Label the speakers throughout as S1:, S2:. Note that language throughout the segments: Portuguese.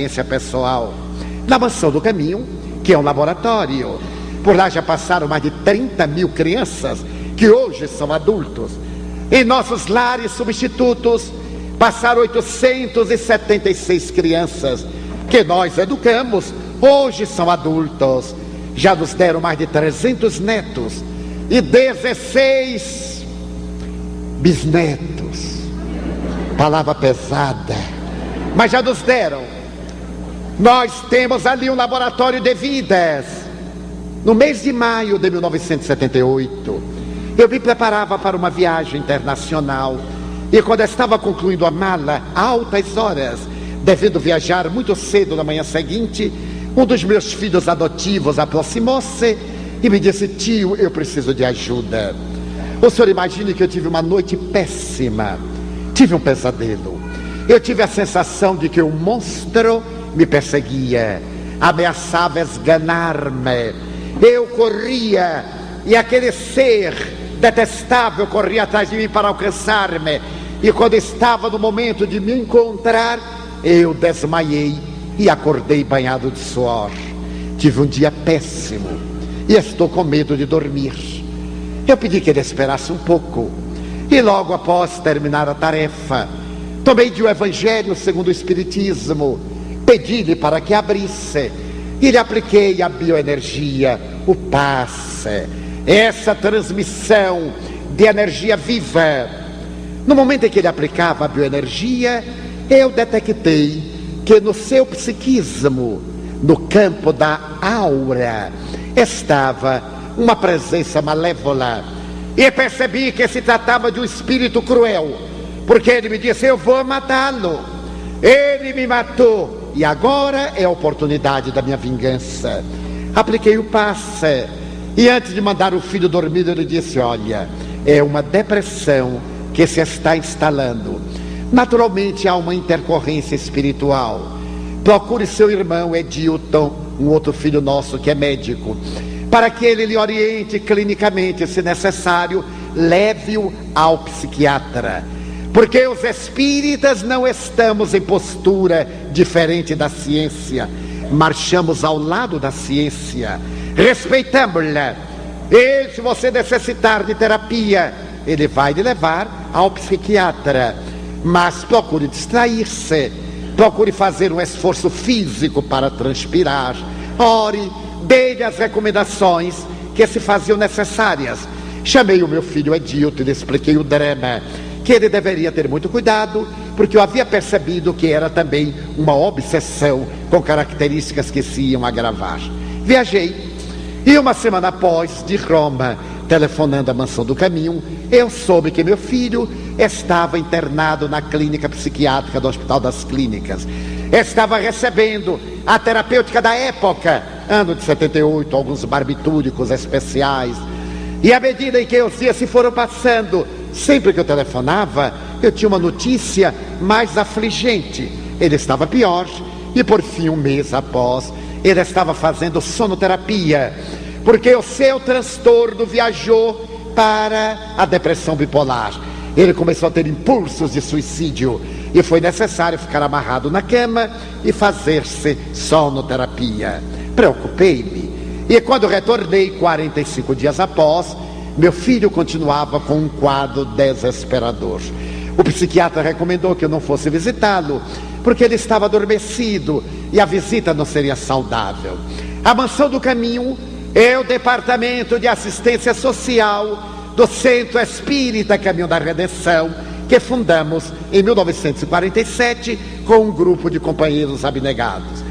S1: experiência pessoal. Na Mansão do Caminho, que é um laboratório, por lá já passaram mais de 30 mil crianças que hoje são adultos. Em nossos lares substitutos passaram 876 crianças que nós educamos, hoje são adultos. Já nos deram mais de 300 netos e 16 bisnetos. Palavra pesada, mas já nos deram. Nós temos ali um laboratório de vidas. No mês de maio de 1978, eu me preparava para uma viagem internacional. E quando estava concluindo a mala, altas horas, devendo viajar muito cedo na manhã seguinte, um dos meus filhos adotivos aproximou-se e me disse: tio, eu preciso de ajuda. O senhor imagine que eu tive uma noite péssima. Tive um pesadelo. Eu tive a sensação de que um monstro me perseguia, ameaçava esganar-me. Eu corria e aquele ser detestável corria atrás de mim para alcançar-me. E quando estava no momento de me encontrar, eu desmaiei e acordei banhado de suor. Tive um dia péssimo e estou com medo de dormir. Eu pedi que ele esperasse um pouco e logo após terminar a tarefa, tomei de um Evangelho segundo o Espiritismo, pedi-lhe para que abrisse e lhe apliquei a bioenergia, o passe, essa transmissão de energia viva. No momento em que ele aplicava a bioenergia, eu detectei que no seu psiquismo, no campo da aura, estava uma presença malévola. E percebi que se tratava de um espírito cruel, porque ele me disse: eu vou matá-lo. Ele me matou e agora é a oportunidade da minha vingança. Apliquei o passe e antes de mandar o filho dormir, ele disse: olha, é uma depressão que se está instalando. Naturalmente há uma intercorrência espiritual. Procure seu irmão Edilton, um outro filho nosso que é médico, para que ele lhe oriente clinicamente, se necessário, leve-o ao psiquiatra. Porque os espíritas não estamos em postura diferente da ciência, marchamos ao lado da ciência, respeitamos-la. E se você necessitar de terapia, ele vai lhe levar ao psiquiatra. Mas procure distrair-se, procure fazer um esforço físico para transpirar. Ore, dê-lhe as recomendações que se faziam necessárias. Chamei o meu filho Edilton e lhe expliquei o drama, que ele deveria ter muito cuidado, porque eu havia percebido que era também uma obsessão com características que se iam agravar. Viajei e uma semana após, de Roma, telefonando à Mansão do Caminho, eu soube que meu filho estava internado na clínica psiquiátrica do Hospital das Clínicas. Estava recebendo a terapêutica da época, ano de 78, alguns barbitúricos especiais. E à medida em que os dias se foram passando, sempre que eu telefonava, eu tinha uma notícia mais afligente. Ele estava pior e por fim, um mês após, ele estava fazendo sonoterapia, porque o seu transtorno viajou para a depressão bipolar. Ele começou a ter impulsos de suicídio e foi necessário ficar amarrado na cama e fazer-se sonoterapia. Preocupei-me e quando retornei 45 dias após, meu filho continuava com um quadro desesperador. O psiquiatra recomendou que eu não fosse visitá-lo, porque ele estava adormecido e a visita não seria saudável. A Mansão do Caminho é o departamento de assistência social do Centro Espírita Caminho da Redenção, que fundamos em 1947 com um grupo de companheiros abnegados.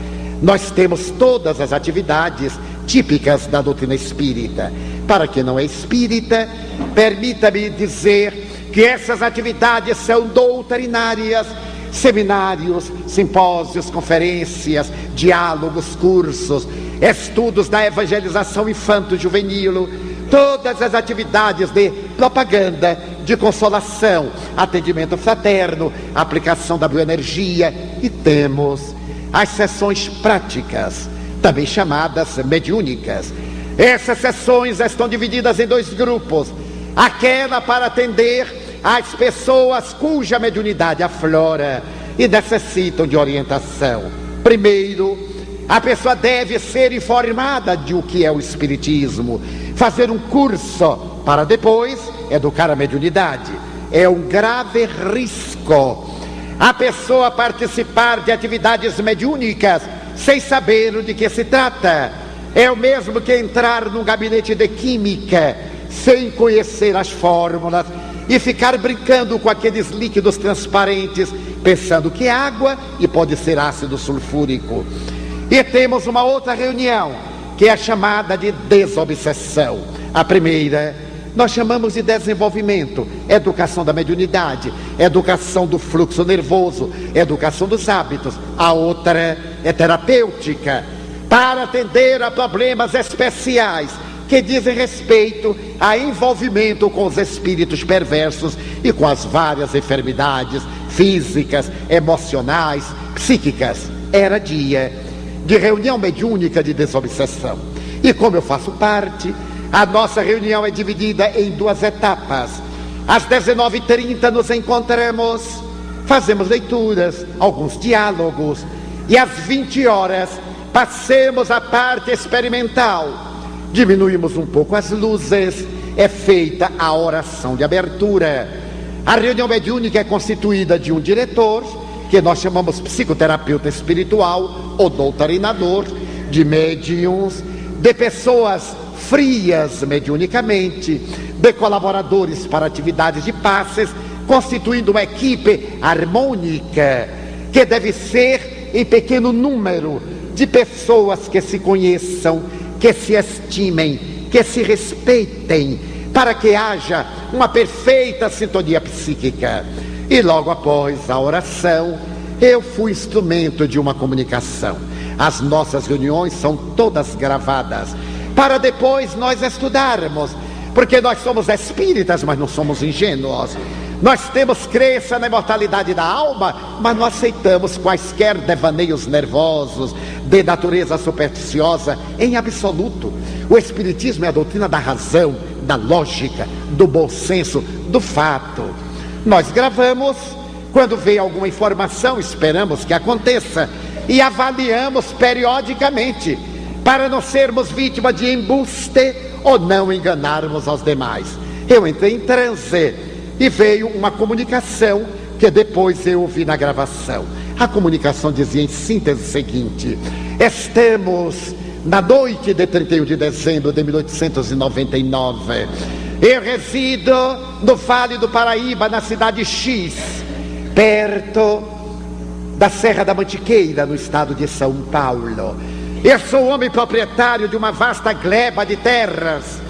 S1: Nós temos todas as atividades típicas da doutrina espírita. Para quem não é espírita, permita-me dizer que essas atividades são doutrinárias: seminários, simpósios, conferências, diálogos, cursos, estudos da evangelização infanto-juvenil, todas as atividades de propaganda, de consolação, atendimento fraterno, aplicação da bioenergia, e temos as sessões práticas, também chamadas mediúnicas. Essas sessões estão divididas em dois grupos: aquela para atender as pessoas cuja mediunidade aflora e necessitam de orientação. Primeiro, a pessoa deve ser informada de o que é o espiritismo, fazer um curso para depois educar a mediunidade. É um grave risco a pessoa participar de atividades mediúnicas sem saber de que se trata. É o mesmo que entrar num gabinete de química sem conhecer as fórmulas e ficar brincando com aqueles líquidos transparentes, pensando que é água e pode ser ácido sulfúrico. E temos uma outra reunião, que é a chamada de desobsessão. A primeira nós chamamos de desenvolvimento, educação da mediunidade, educação do fluxo nervoso, educação dos hábitos. A outra é terapêutica, para atender a problemas especiais que dizem respeito a envolvimento com os espíritos perversos e com as várias enfermidades físicas, emocionais, psíquicas. Era dia de reunião mediúnica de desobsessão. E como eu faço parte, a nossa reunião é dividida em duas etapas. Às 19h30 nos encontramos, fazemos leituras, alguns diálogos, e às 20 horas passemos a parte experimental. Diminuímos um pouco as luzes, é feita a oração de abertura. A reunião mediúnica é constituída de um diretor, que nós chamamos psicoterapeuta espiritual ou doutrinador, de médiuns, de pessoas frias mediunicamente, de colaboradores para atividades de passes, constituindo uma equipe harmônica, que deve ser em pequeno número, de pessoas que se conheçam, que se estimem, que se respeitem, para que haja uma perfeita sintonia psíquica. E logo após a oração, eu fui instrumento de uma comunicação. As nossas reuniões são todas gravadas, para depois nós estudarmos, porque nós somos espíritas, mas não somos ingênuos. Nós temos crença na imortalidade da alma, mas não aceitamos quaisquer devaneios nervosos de natureza supersticiosa em absoluto. O espiritismo é a doutrina da razão, da lógica, do bom senso, do fato. Nós gravamos, quando vem alguma informação, esperamos que aconteça e avaliamos periodicamente, para não sermos vítima de embuste ou não enganarmos aos demais. Eu entrei em transe e veio uma comunicação que depois eu ouvi na gravação. A comunicação dizia em síntese o seguinte: estamos na noite de 31 de dezembro de 1899. Eu resido no Vale do Paraíba, na cidade X, perto da Serra da Mantiqueira, no estado de São Paulo. Eu sou homem proprietário de uma vasta gleba de terras.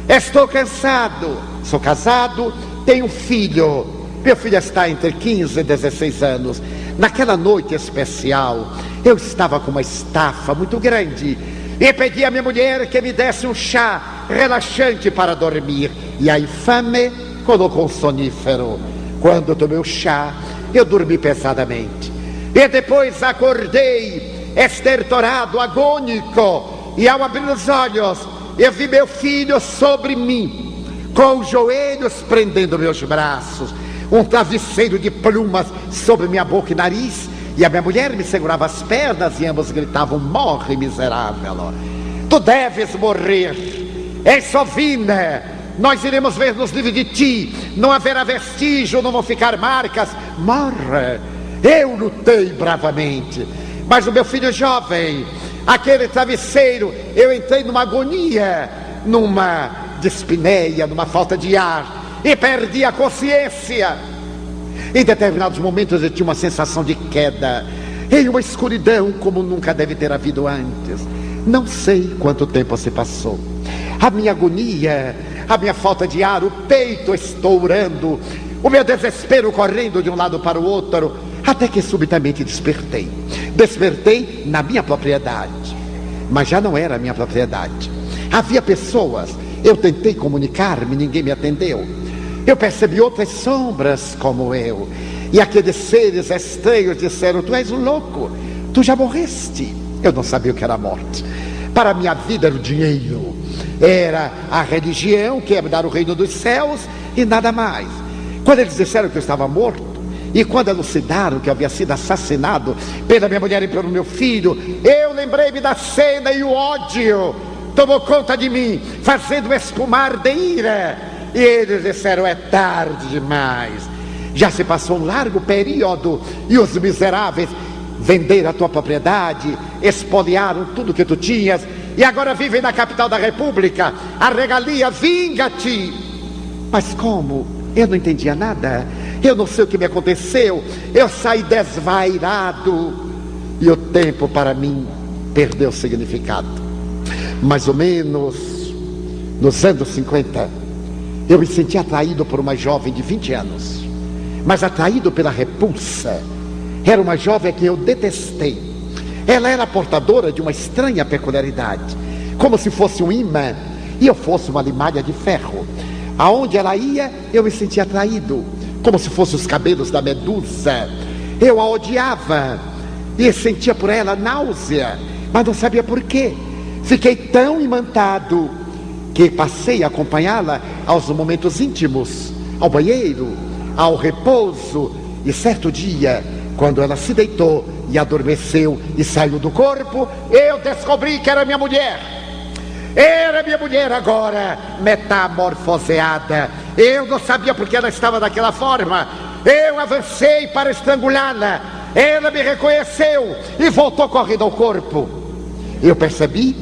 S1: Estou cansado, sou casado, tenho um filho. Meu filho está entre 15 e 16 anos. Naquela noite especial, eu estava com uma estafa muito grande e pedi à minha mulher que me desse um chá relaxante para dormir. E a infame colocou um sonífero. Quando eu tomei o chá, eu dormi pesadamente. E depois acordei estertorado, agônico, e ao abrir os olhos, eu vi meu filho sobre mim, com os joelhos prendendo meus braços, um travesseiro de plumas sobre minha boca e nariz, e a minha mulher me segurava as pernas e ambos gritavam: morre, miserável, tu deves morrer, és sovina, nós iremos ver nos livros de ti, não haverá vestígio, não vão ficar marcas, morre. Eu lutei bravamente, mas o meu filho jovem, aquele travesseiro, eu entrei numa agonia, numa dispneia, numa falta de ar, e perdi a consciência. Em determinados momentos eu tinha uma sensação de queda, em uma escuridão como nunca deve ter havido antes. Não sei quanto tempo se passou. A minha agonia, a minha falta de ar, o peito estourando, o meu desespero correndo de um lado para o outro, até que subitamente despertei. Despertei na minha propriedade, mas já não era a minha propriedade. Havia pessoas, eu tentei comunicar-me, ninguém me atendeu. Eu percebi outras sombras como eu, e aqueles seres estranhos disseram: tu és um louco, tu já morreste. Eu não sabia o que era a morte. Para a minha vida era o dinheiro, era a religião que ia me dar o reino dos céus e nada mais. Quando eles disseram que eu estava morto, E quando elucidaram que eu havia sido assassinado pela minha mulher e pelo meu filho, eu lembrei-me da cena e o ódio tomou conta de mim, fazendo espumar de ira. E eles disseram: é tarde demais, já se passou um largo período, e os miseráveis venderam a tua propriedade, expoliaram tudo que tu tinhas, e agora vivem na capital da república. A regalia, vinga-te. Mas como? Eu não entendia nada, eu não sei o que me aconteceu, eu saí desvairado, e o tempo para mim perdeu significado. Mais ou menos nos anos 50, eu me senti atraído por uma jovem de 20 anos, mas atraído pela repulsa. Era uma jovem que eu detestei. Ela era portadora de uma estranha peculiaridade, como se fosse um imã e eu fosse uma limalha de ferro. Aonde ela ia, eu me sentia atraído, como se fossem os cabelos da Medusa. Eu a odiava e sentia por ela náusea, mas não sabia por quê. Fiquei tão imantado que passei a acompanhá-la aos momentos íntimos, ao banheiro, ao repouso. E certo dia, quando ela se deitou e adormeceu e saiu do corpo, eu descobri que era minha mulher. Era minha mulher agora, metamorfoseada. Eu não sabia porque ela estava daquela forma. Eu avancei para estrangulá-la. Ela me reconheceu e voltou correndo ao corpo. Eu percebi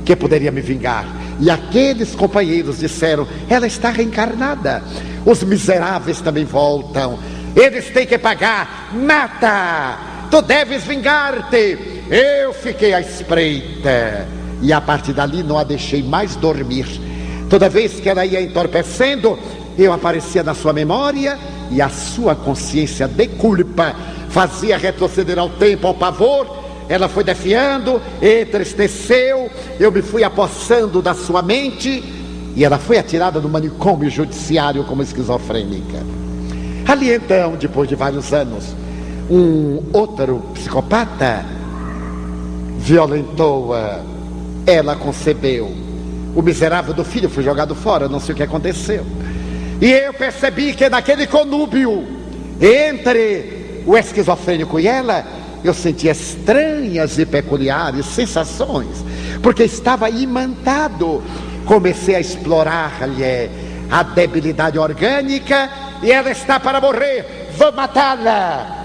S1: que poderia me vingar. E aqueles companheiros disseram: ela está reencarnada. Os miseráveis também voltam. Eles têm que pagar. Mata! Tu deves vingar-te. Eu fiquei à espreita, e a partir dali não a deixei mais dormir. Toda vez que ela ia entorpecendo, eu aparecia na sua memória, e a sua consciência de culpa fazia retroceder ao tempo, ao pavor. Ela foi defiando, entristeceu, eu me fui apossando da sua mente, e ela foi atirada no manicômio judiciário como esquizofrênica. Ali então, depois de vários anos, um outro psicopata violentou-a. Ela concebeu. O miserável do filho foi jogado fora, não sei o que aconteceu. E eu percebi que naquele conúbio entre o esquizofrênico e ela, eu sentia estranhas e peculiares sensações, porque estava imantado. Comecei a explorar-lhe a debilidade orgânica, e ela está para morrer, vou matá-la.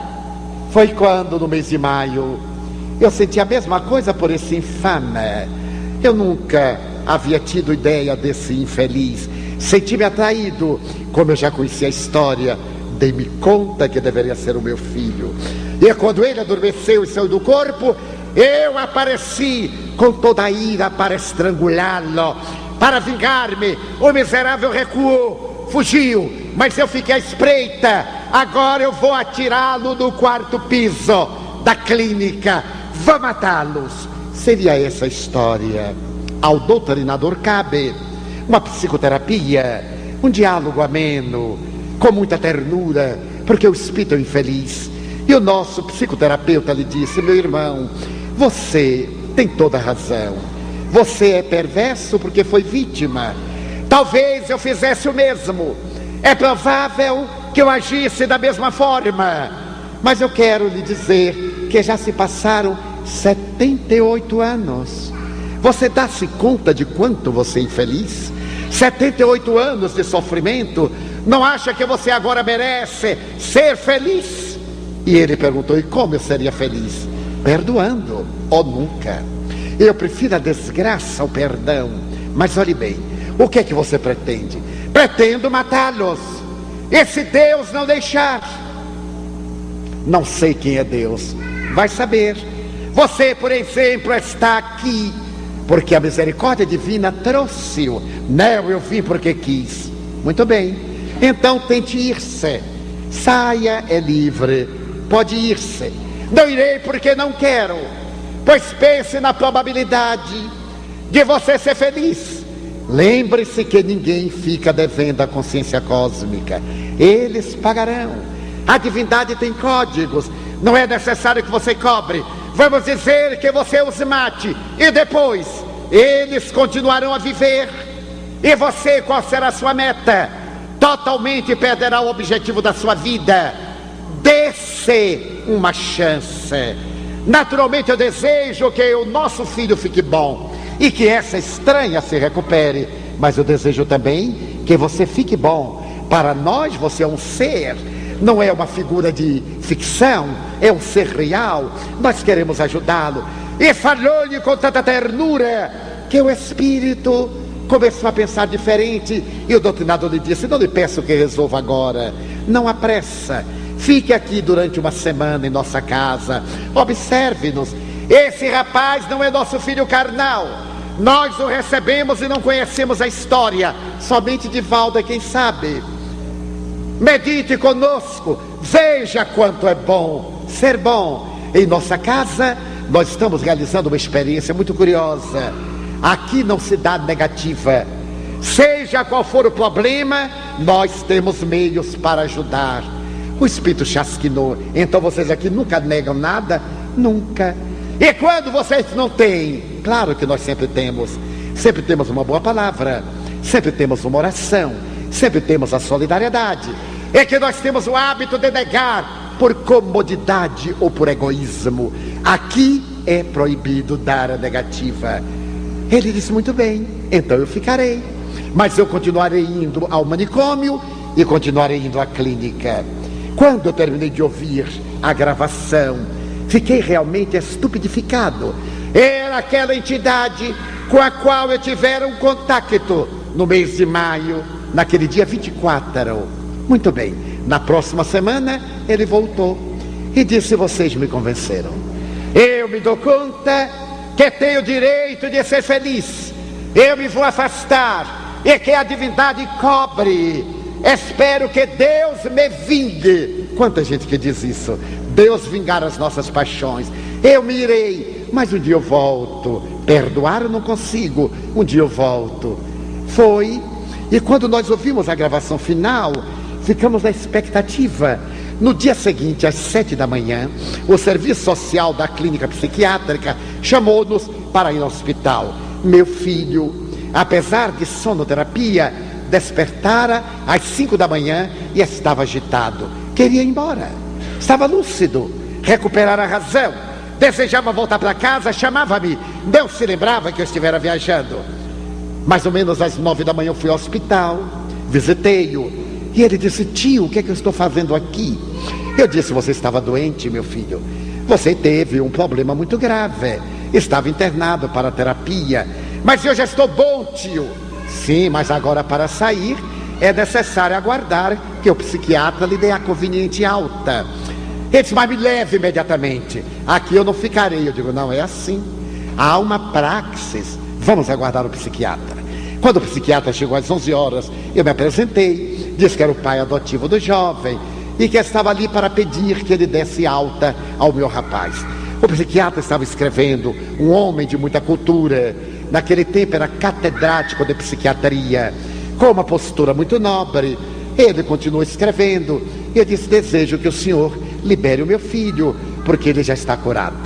S1: Foi quando, no mês de maio, eu senti a mesma coisa por esse infame. Eu nunca havia tido ideia desse infeliz. Senti-me atraído. Como eu já conhecia a história, dei-me conta que deveria ser o meu filho. E quando ele adormeceu e saiu do corpo, eu apareci com toda a ira para estrangulá-lo, para vingar-me. O miserável recuou, fugiu, mas eu fiquei à espreita. Agora eu vou atirá-lo no quarto piso da clínica. Vou matá-los. Seria essa a história. Ao doutrinador cabe uma psicoterapia, um diálogo ameno, com muita ternura, porque o espírito é infeliz. E o nosso psicoterapeuta lhe disse: meu irmão, você tem toda a razão. Você é perverso porque foi vítima. Talvez eu fizesse o mesmo. É provável que eu agisse da mesma forma. Mas eu quero lhe dizer que já se passaram 78 anos. Você dá-se conta de quanto você é infeliz? 78 anos de sofrimento. Não acha que você agora merece ser feliz? E ele perguntou: e como eu seria feliz? Perdoando ou nunca? Eu prefiro a desgraça ao perdão. Mas olhe bem, o que é que você pretende? Pretendo matá-los. E se Deus não deixar? Não sei quem é Deus. Vai saber. Você, por exemplo, está aqui porque a misericórdia divina trouxe-o. Não, eu vim porque quis. Muito bem. Então tente ir-se. Saia, é livre. Pode ir-se. Não irei porque não quero. Pois pense na probabilidade de você ser feliz. Lembre-se que ninguém fica devendo a consciência cósmica. Eles pagarão. A divindade tem códigos. Não é necessário que você cobre. Vamos dizer que você os mate. E depois, eles continuarão a viver. E você, qual será a sua meta? Totalmente perderá o objetivo da sua vida. dê-se uma chance. Naturalmente eu desejo que o nosso filho fique bom e que essa estranha se recupere, mas eu desejo também que você fique bom. Para nós você é um ser, não é uma figura de ficção, é um ser real. Nós queremos ajudá-lo. E falou-lhe com tanta ternura que o espírito começou a pensar diferente. E o doutrinador lhe disse: não lhe peço que resolva agora, não há pressa. Fique aqui durante uma semana em nossa casa, observe-nos. Esse rapaz não é nosso filho carnal. Nós o recebemos e não conhecemos a história, somente de Valda, quem sabe. Medite conosco, veja quanto é bom ser bom. Em nossa casa nós estamos realizando uma experiência muito curiosa. Aqui não se dá negativa. Seja qual for o problema, nós temos meios para ajudar. O espírito chasquinou. Então vocês aqui nunca negam nada? Nunca. E quando vocês não têm? Claro que nós sempre temos. Sempre temos uma boa palavra, sempre temos uma oração, sempre temos a solidariedade. É que nós temos o hábito de negar por comodidade ou por egoísmo. Aqui é proibido dar a negativa. Ele disse: muito bem, então eu ficarei, mas eu continuarei indo ao manicômio e continuarei indo à clínica. Quando eu terminei de ouvir a gravação, fiquei realmente estupidificado. Era aquela entidade com a qual eu tivera um contato no mês de maio, naquele dia 24. Muito bem, na próxima semana ele voltou e disse: vocês me convenceram. Eu me dou conta que tenho o direito de ser feliz. Eu me vou afastar e que a divindade cobre. Espero que Deus me vingue. Quanta gente que diz isso: Deus vingar as nossas paixões. Eu me irei, mas um dia eu volto. Perdoar eu não consigo, um dia eu volto. Foi, e quando nós ouvimos a gravação final, ficamos na expectativa. No dia seguinte, às 7 da manhã, o serviço social da clínica psiquiátrica chamou-nos para ir ao hospital. Meu filho, apesar de sonoterapia, despertara às 5 da manhã e estava agitado. Queria ir embora, estava lúcido, recuperar a razão, desejava voltar para casa, chamava-me, não se lembrava que eu estivera viajando. Mais ou menos às 9 da manhã eu fui ao hospital, visitei-o, e ele disse: tio, o que é que eu estou fazendo aqui? Eu disse: você estava doente, meu filho, você teve um problema muito grave, estava internado para terapia. Mas eu já estou bom, tio. Sim, mas agora para sair é necessário aguardar que o psiquiatra lhe dê a conveniente alta. Ele disse: mas me leve imediatamente, aqui eu não ficarei. Eu digo: não é assim, há uma praxis, vamos aguardar o psiquiatra. Quando o psiquiatra chegou às 11 horas, eu me apresentei, disse que era o pai adotivo do jovem e que estava ali para pedir que ele desse alta ao meu rapaz. O psiquiatra estava escrevendo, um homem de muita cultura, naquele tempo era catedrático de psiquiatria, com uma postura muito nobre. Ele continuou escrevendo e eu disse: desejo que o senhor libere o meu filho, porque ele já está curado.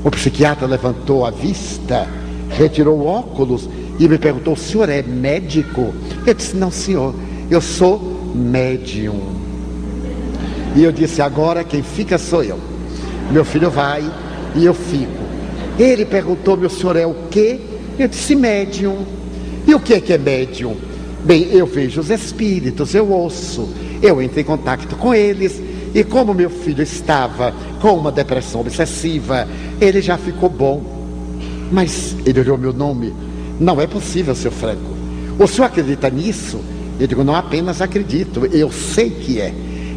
S1: O psiquiatra levantou a vista, retirou o óculos e me perguntou: o senhor é médico? Eu disse: não, senhor, eu sou médium. E eu disse: agora quem fica sou eu. Meu filho vai e eu fico. Ele perguntou-me: o senhor é o quê? Eu disse: médium. E o que é médium? Bem, eu vejo os espíritos, eu ouço, eu entro em contato com eles. E como meu filho estava com uma depressão obsessiva, ele já ficou bom. Mas ele olhou meu nome: não é possível, seu Franco, o senhor acredita nisso? Eu digo: não apenas acredito, eu sei que é.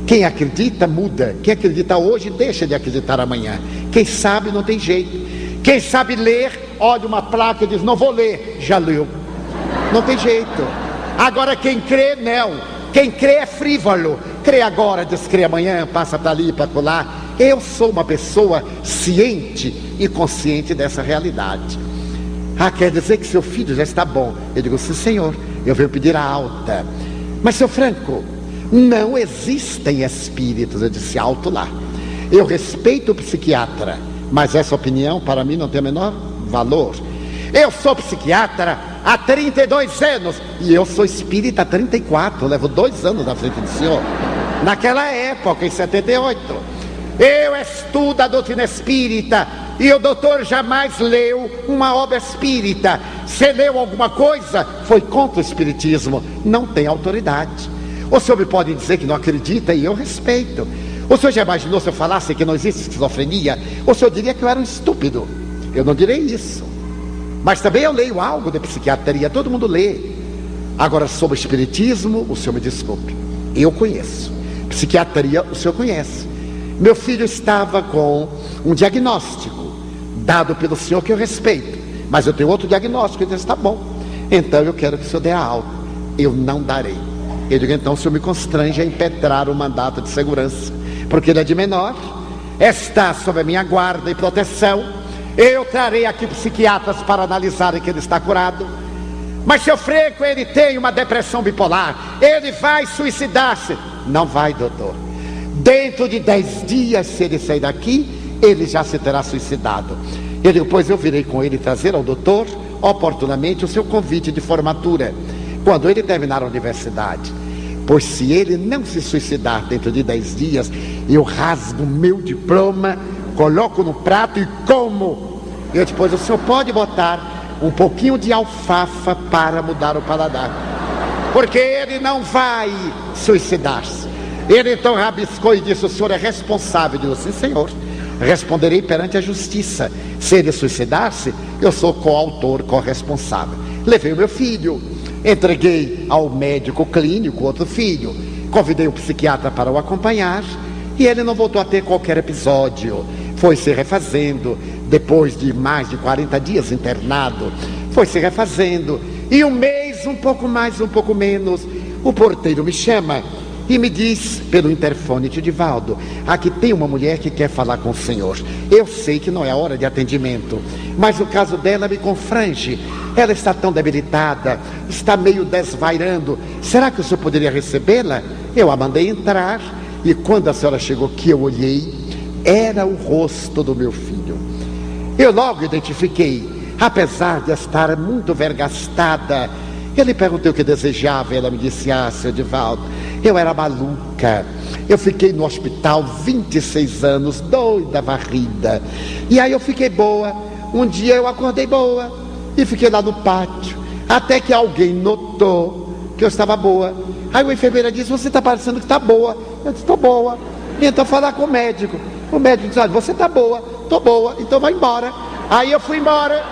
S1: Quem acredita muda, quem acredita hoje deixa de acreditar amanhã. Quem sabe não tem jeito. Quem sabe ler, olha uma placa e diz: não vou ler, já leu. Não tem jeito. Agora quem crê, não. Quem crê é frívolo. Crê agora, descrê amanhã, passa para ali, para lá. Eu sou uma pessoa ciente e consciente dessa realidade. Ah, quer dizer que seu filho já está bom? Eu digo: sim, senhor, eu venho pedir a alta. Mas, seu Franco, não existem espíritos. Eu disse alto lá. Eu respeito o psiquiatra, mas essa opinião para mim não tem o menor valor. Eu sou psiquiatra há 32 anos e eu sou espírita há 34. Eu levo 2 anos na frente do senhor. Naquela época, em 78. Eu estudo a doutrina espírita e o doutor jamais leu uma obra espírita. Se leu alguma coisa, foi contra o espiritismo. Não tem autoridade. O senhor me pode dizer que não acredita e eu respeito. O senhor já imaginou se eu falasse que não existe esquizofrenia? O senhor diria que eu era um estúpido. Eu não direi isso. Mas também eu leio algo de psiquiatria, todo mundo lê. Agora, sobre o espiritismo, o senhor me desculpe, eu conheço. Psiquiatria, o senhor conhece. Meu filho estava com um diagnóstico dado pelo senhor que eu respeito, mas eu tenho outro diagnóstico. Ele disse, está bom, então eu quero que o senhor dê a alta. Eu não darei. Eu digo, então o senhor me constrange a impetrar o mandato de segurança, porque ele é de menor, está sob a minha guarda e proteção. Eu trarei aqui psiquiatras para analisarem que ele está curado. Mas seu Freco, ele tem uma depressão bipolar, ele vai suicidar-se. Não vai, doutor. Dentro de 10 dias, se ele sair daqui, ele já se terá suicidado. Eu digo, pois eu virei com ele trazer ao doutor, oportunamente, o seu convite de formatura, quando ele terminar a universidade. Pois se ele não se suicidar dentro de 10 dias, eu rasgo o meu diploma, coloco no prato e como. Eu depois, o senhor pode botar um pouquinho de alfafa para mudar o paladar, porque ele não vai suicidar-se. Ele então rabiscou e disse, o senhor é responsável. Eu disse, sim, senhor, responderei perante a justiça. Se ele suicidar-se, eu sou coautor, corresponsável. Levei o meu filho, entreguei ao médico clínico outro filho, convidei o psiquiatra para o acompanhar, e ele não voltou a ter qualquer episódio. Foi se refazendo, depois de mais de 40 dias internado, foi se refazendo, e um mês, um pouco mais, um pouco menos, o porteiro me chama e me diz pelo interfone, tio Divaldo, aqui tem uma mulher que quer falar com o senhor. Eu sei que não é a hora de atendimento, mas o caso dela me confrange. Ela está tão debilitada, está meio desvairando. Será que o senhor poderia recebê-la? Eu a mandei entrar, e quando a senhora chegou aqui, eu olhei, era o rosto do meu filho. Eu logo identifiquei, apesar de estar muito vergastada. Eu lhe perguntei o que desejava, ela me disse, seu Divaldo, eu era maluca. Eu fiquei no hospital 26 anos, doida, varrida. E aí eu fiquei boa. Um dia eu acordei boa e fiquei lá no pátio, até que alguém notou que eu estava boa. Aí o enfermeira disse, você está parecendo que está boa. Eu disse, estou boa. Então falar com o médico. O médico disse, olha, você está boa. Estou boa, então vai embora. Aí eu fui embora.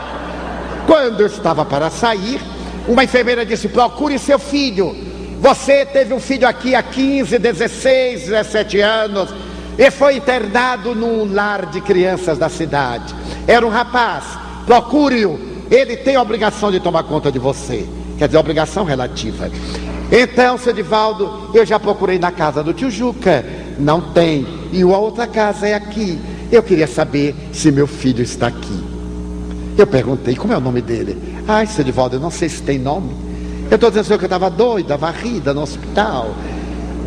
S1: Quando eu estava para sair, uma enfermeira disse, procure seu filho. Você teve um filho aqui há 15, 16, 17 anos e foi internado num lar de crianças da cidade. Era um rapaz, procure-o. Ele tem a obrigação de tomar conta de você. Quer dizer, obrigação relativa. Então, seu Divaldo, eu já procurei na casa do tio Juca. Não tem. E a outra casa é aqui. Eu queria saber se meu filho está aqui. Eu perguntei, como é o nome dele? Ai, seu Divaldo, eu não sei se tem nome. Eu estou dizendo, senhor, que eu estava doida, varrida no hospital.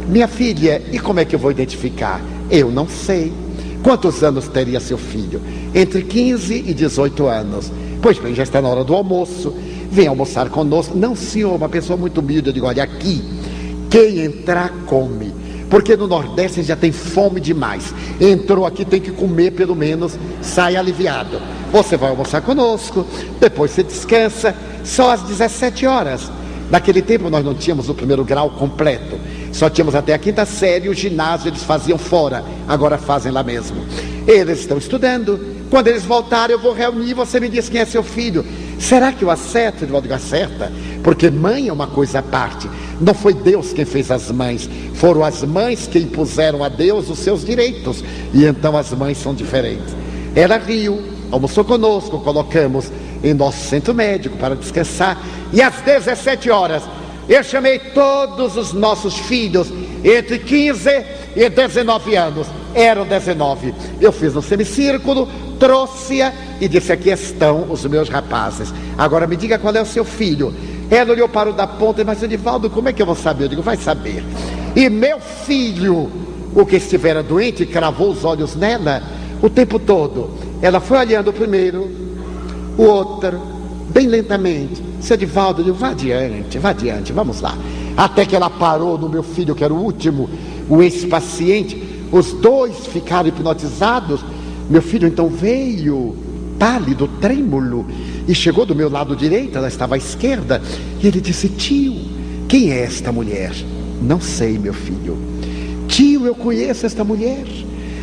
S1: Minha filha, e como é que eu vou identificar? Eu não sei. Quantos anos teria seu filho? Entre 15 e 18 anos. Pois bem, já está na hora do almoço. Vem almoçar conosco. Não, senhor, uma pessoa muito humilde. Eu digo, olha, aqui, quem entrar, come. Porque no Nordeste já tem fome demais. Entrou aqui, tem que comer pelo menos, sai aliviado. Você vai almoçar conosco, depois você descansa, só às 17 horas. Naquele tempo nós não tínhamos o primeiro grau completo, só tínhamos até a 5ª série, e o ginásio eles faziam fora, agora fazem lá mesmo. Eles estão estudando, quando eles voltarem eu vou reunir, você me diz quem é seu filho. Será que eu acerto? Eu digo, acerta, porque mãe é uma coisa à parte. Não foi Deus quem fez as mães, foram as mães que impuseram a Deus os seus direitos, e então as mães são diferentes. Ela riu, almoçou conosco, colocamos em nosso centro médico para descansar, e às 17 horas eu chamei todos os nossos filhos entre 15 e 19 anos, eram 19. Eu fiz um semicírculo, trouxe-a e disse, aqui estão os meus rapazes, agora me diga qual é o seu filho. Ela olhou para o da ponta e disse, mas Edivaldo, como é que eu vou saber? Eu digo, vai saber. E meu filho, o que estivera doente, cravou os olhos nela o tempo todo. Ela foi olhando o primeiro, o outro, bem lentamente. Seu Edivaldo, eu digo, vá adiante, vamos lá. Até que ela parou no meu filho, que era o último, o ex-paciente, os dois ficaram hipnotizados. Meu filho então veio, pálido, trêmulo, e chegou do meu lado direito, ela estava à esquerda, e ele disse: tio, quem é esta mulher? Não sei, meu filho. Tio, eu conheço esta mulher.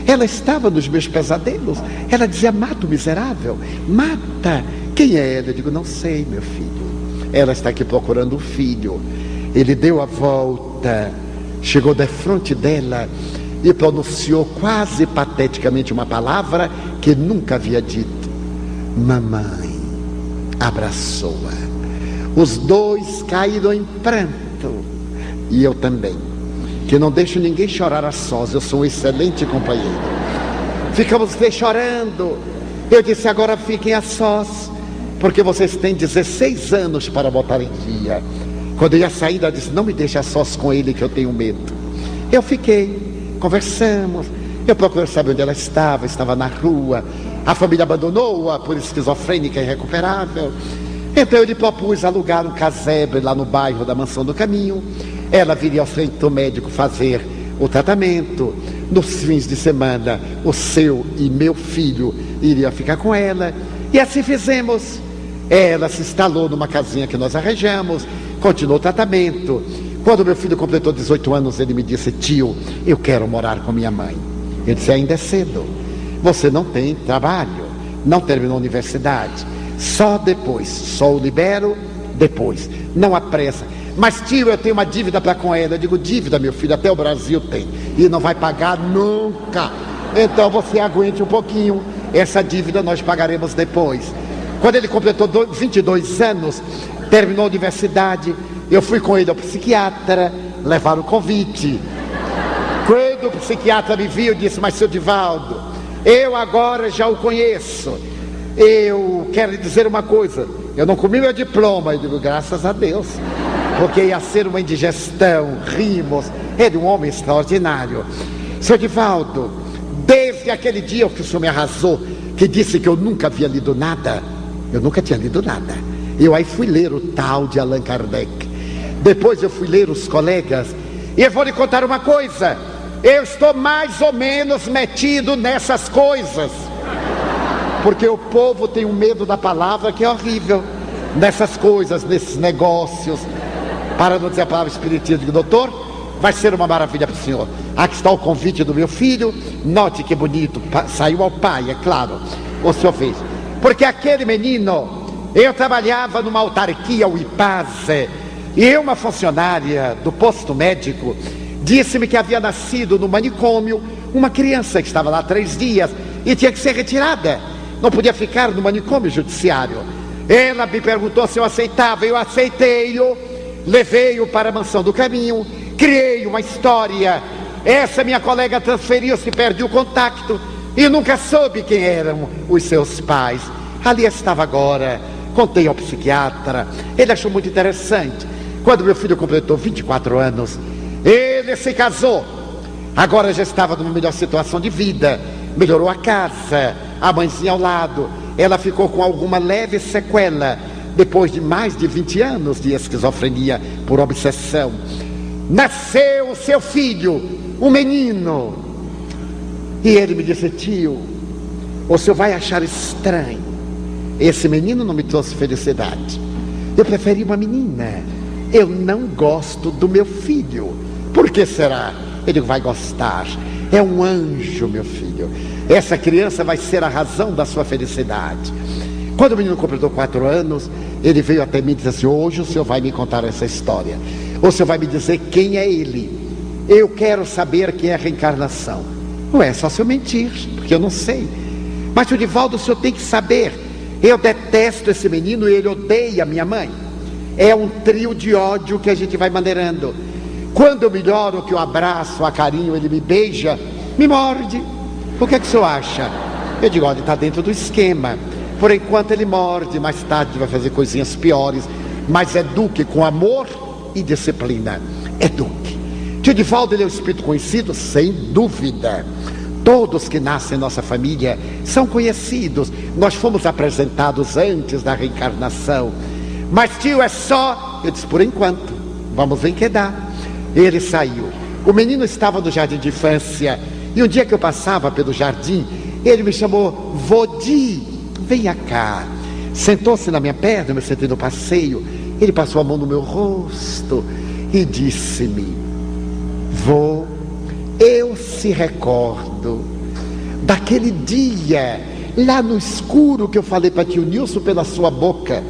S1: Ela estava nos meus pesadelos. Ela dizia: mata o miserável, mata. Quem é ela? Eu digo: não sei, meu filho. Ela está aqui procurando o filho. Ele deu a volta, chegou de frente dela e pronunciou quase pateticamente uma palavra que nunca havia dito: mamãe. Abraçou-a. Os dois caíram em pranto, e eu também, que não deixo ninguém chorar a sós, eu sou um excelente companheiro. Ficamos chorando. Eu disse: agora fiquem a sós, porque vocês têm 16 anos para botar em dia. Quando eu ia sair, ela disse: não me deixe a sós com ele, que eu tenho medo. Eu fiquei, conversamos. Eu procurei saber onde ela estava na rua. A família abandonou-a por esquizofrênica irrecuperável. Então eu lhe propus alugar um casebre lá no bairro da Mansão do Caminho. Ela viria ao centro médico fazer o tratamento. Nos fins de semana, o seu e meu filho iriam ficar com ela. E assim fizemos. Ela se instalou numa casinha que nós arranjamos, continuou o tratamento. Quando meu filho completou 18 anos, ele me disse: tio, eu quero morar com minha mãe. Eu disse: ainda é cedo. Você não tem trabalho, não terminou a universidade. Só depois, só o libero depois. Não há pressa. Mas tio, eu tenho uma dívida para com ela. Eu digo: dívida, meu filho, até o Brasil tem, e não vai pagar nunca. Então você aguente um pouquinho. Essa dívida nós pagaremos depois. Quando ele completou 22 anos, terminou a universidade, eu fui com ele ao psiquiatra, levar o convite. Quando o psiquiatra me viu, disse: mas seu Divaldo, eu agora já o conheço. Eu quero lhe dizer uma coisa: eu não comi meu diploma. Eu digo: graças a Deus, porque ia ser uma indigestão. Rimos. Ele é um homem extraordinário. Seu Divaldo, desde aquele dia que o senhor me arrasou, que disse que eu nunca havia lido nada, eu nunca tinha lido nada. Eu aí fui ler o tal de Allan Kardec. Depois eu fui ler os colegas. E eu vou lhe contar uma coisa: eu estou mais ou menos metido nessas coisas, porque o povo tem um medo da palavra que é horrível. Nessas coisas, nesses negócios, para não dizer a palavra espiritismo. Digo: doutor, vai ser uma maravilha para o senhor. Aqui está o convite do meu filho. Note que bonito, saiu ao pai, é claro. O senhor fez. Porque aquele menino, eu trabalhava numa autarquia, o IPASE, e uma funcionária do posto médico disse-me que havia nascido no manicômio uma criança que estava lá 3 dias e tinha que ser retirada. Não podia ficar no manicômio judiciário. Ela me perguntou se eu aceitava. Eu aceitei-o, levei-o para a Mansão do Caminho, criei uma história. Essa minha colega transferiu-se, perdeu o contato e nunca soube quem eram os seus pais. Ali estava agora, contei ao psiquiatra. Ele achou muito interessante. Quando meu filho completou 24 anos, ele se casou. Agora já estava numa melhor situação de vida, melhorou a casa, a mãezinha ao lado. Ela ficou com alguma leve sequela depois de mais de 20 anos de esquizofrenia por obsessão. Nasceu o seu filho, um menino. E ele me disse: tio, o senhor vai achar estranho, esse menino não me trouxe felicidade. Eu preferi uma menina. Eu não gosto do meu filho. Por que será? Eu digo: vai gostar. É um anjo, meu filho. Essa criança vai ser a razão da sua felicidade. Quando o menino completou 4 anos, ele veio até mim e disse assim: hoje o senhor vai me contar essa história. O senhor vai me dizer quem é ele. Eu quero saber quem é a reencarnação. Não é só se eu mentir, porque eu não sei. Mas, o Divaldo, o senhor tem que saber. Eu detesto esse menino e ele odeia minha mãe. É um trio de ódio que a gente vai maneirando. Quando eu melhoro, que eu abraço, a carinho, ele me beija, me morde. O que é que o senhor acha? Eu digo: olha, está dentro do esquema. Por enquanto ele morde, mais tarde vai fazer coisinhas piores. Mas eduque com amor e disciplina. Eduque. Tio Divaldo, ele é um espírito conhecido? Sem dúvida. Todos que nascem em nossa família são conhecidos. Nós fomos apresentados antes da reencarnação. Mas tio, é só... Eu disse: por enquanto, vamos ver que dá. Ele saiu. O menino estava no jardim de infância e um dia que eu passava pelo jardim, ele me chamou: Vodi, venha cá. Sentou-se na minha perna, eu me sentei no passeio. Ele passou a mão no meu rosto e disse-me: vô, eu se recordo daquele dia lá no escuro que eu falei para tio Nilson pela sua boca.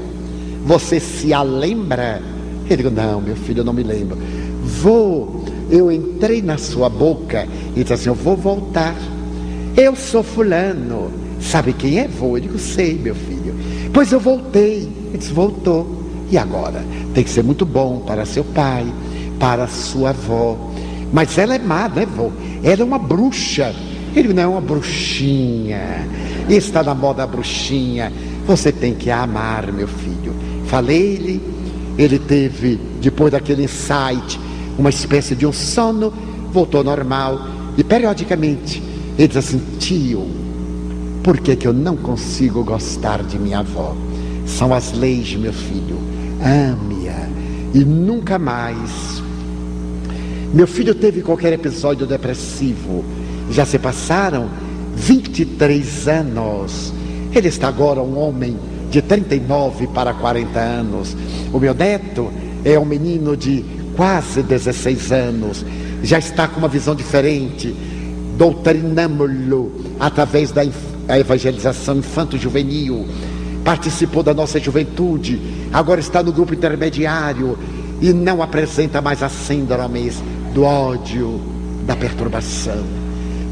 S1: Você se a lembra? Ele disse: não, meu filho, eu não me lembro. Vô, eu entrei na sua boca e disse assim: eu vou voltar. Eu sou fulano. Sabe quem é, vô? Eu digo: sei, meu filho. Pois eu voltei. Ele disse: voltou. E agora? Tem que ser muito bom para seu pai, para sua avó. Mas ela é má, né, vô? Ela é uma bruxa. Ele não é uma bruxinha. Está na moda a bruxinha. Você tem que a amar, meu filho. Falei-lhe. Ele teve, depois daquele insight, uma espécie de um sono. Voltou ao normal. E periodicamente ele diz assim: tio, por que eu não consigo gostar de minha avó? São as leis, meu filho. Ame-a e nunca mais. Meu filho teve qualquer episódio depressivo. Já se passaram 23 anos. Ele está agora um homem de 39 para 40 anos. O meu neto é um menino de quase 16 anos. Já está com uma visão diferente. Doutrinamo-lo através da evangelização infanto-juvenil. Participou da nossa juventude. Agora está no grupo intermediário e não apresenta mais as síndromes do ódio, da perturbação.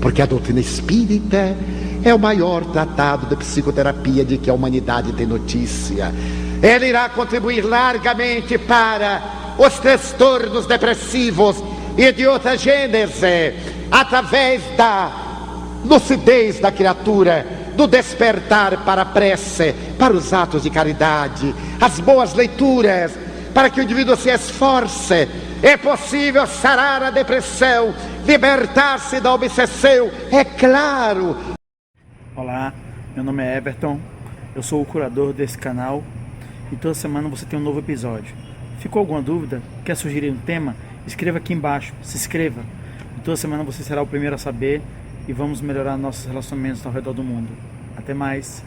S1: Porque a doutrina espírita é o maior tratado de psicoterapia de que a humanidade tem notícia. Ela irá contribuir largamente para os transtornos depressivos e de outra gênese, através da lucidez da criatura, do despertar para a prece, para os atos de caridade, as boas leituras, para que o indivíduo se esforce. É possível sarar a depressão, libertar-se da obsessão, é claro.
S2: Olá, meu nome é Everton, eu sou o curador desse canal e toda semana você tem um novo episódio. Ficou alguma dúvida? Quer sugerir um tema? Escreva aqui embaixo, se inscreva. E toda semana você será o primeiro a saber e vamos melhorar nossos relacionamentos ao redor do mundo. Até mais!